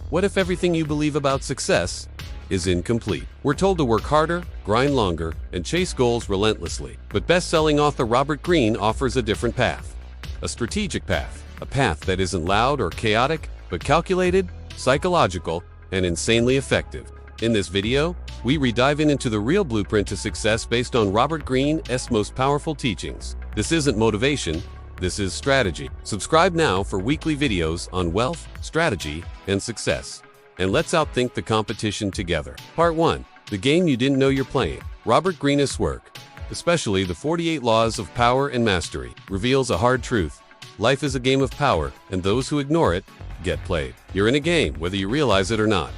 What if everything you believe about success is incomplete? We're told to work harder, grind longer, and chase goals relentlessly. But best-selling author Robert Greene offers a different path. A strategic path. A path that isn't loud or chaotic, but calculated, psychological, and insanely effective. In this video, we dive into the real blueprint to success based on Robert Greene's most powerful teachings. This isn't motivation, this is strategy. Subscribe now for weekly videos on wealth, strategy, and success. And let's outthink the competition together. Part 1. The game you didn't know you're playing. Robert Greene's work, especially the 48 Laws of Power and Mastery, reveals a hard truth. Life is a game of power, and those who ignore it get played. You're in a game, whether you realize it or not.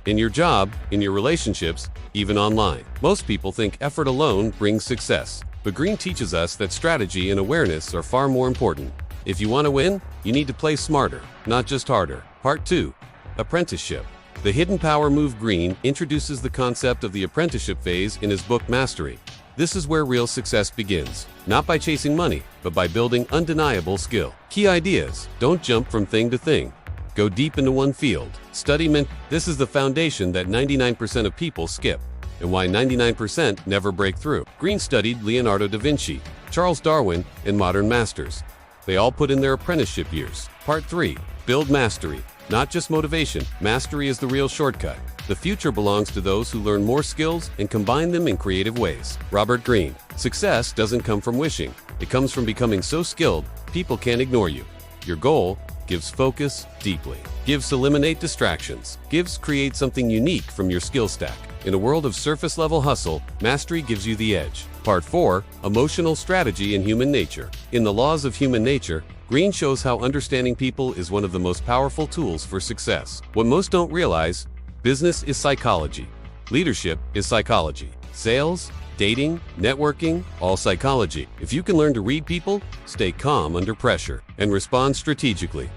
In your job, in your relationships, even online. Most people think effort alone brings success, but Greene teaches us that strategy and awareness are far more important. If you want to win, you need to play smarter, not just harder. Part 2. Apprenticeship. The hidden power move. Greene introduces the concept of the apprenticeship phase in his book Mastery. This is where real success begins, not by chasing money, but by building undeniable skill. Key ideas: don't jump from thing to thing. Go deep into one field. Study This is the foundation that 99% of people skip, and why 99% never break through. Greene studied Leonardo da Vinci, Charles Darwin, and modern masters. They all put in their apprenticeship years. Part 3. Build mastery. Not just motivation, mastery is the real shortcut. The future belongs to those who learn more skills and combine them in creative ways. Robert Greene. Success doesn't come from wishing. It comes from becoming so skilled, people can't ignore you. Your goal gives focus deeply. Gives eliminate distractions. Gives create something unique from your skill stack. In a world of surface-level hustle, mastery gives you the edge. Part 4. Emotional strategy and human nature. In the Laws of Human Nature, Greene shows how understanding people is one of the most powerful tools for success. What most don't realize, business is psychology. Leadership is psychology. Sales, dating, networking, all psychology. If you can learn to read people, stay calm under pressure, and respond strategically,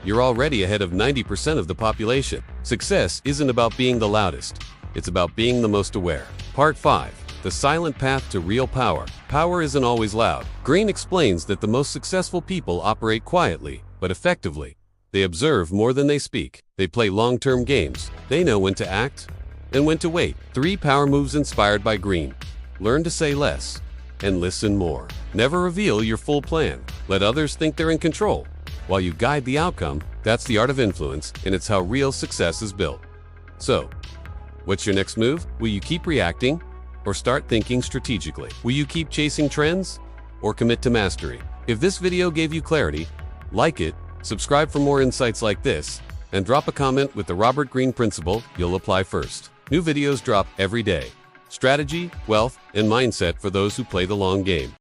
you're already ahead of 90% of the population. Success isn't about being the loudest. It's about being the most aware. Part 5. The silent path to real power. Power isn't always loud. Greene explains that the most successful people operate quietly, but effectively. They observe more than they speak. They play long-term games. They know when to act and when to wait. 3 power moves inspired by Greene. Learn to say less and listen more. Never reveal your full plan. Let others think they're in control, while you guide the outcome. That's the art of influence, and it's how real success is built. So, what's your next move? Will you keep reacting, or start thinking strategically? Will you keep chasing trends, or commit to mastery? If this video gave you clarity, like it, subscribe for more insights like this, and drop a comment with the Robert Greene principle you'll apply first. New videos drop every day. Strategy, wealth, and mindset for those who play the long game.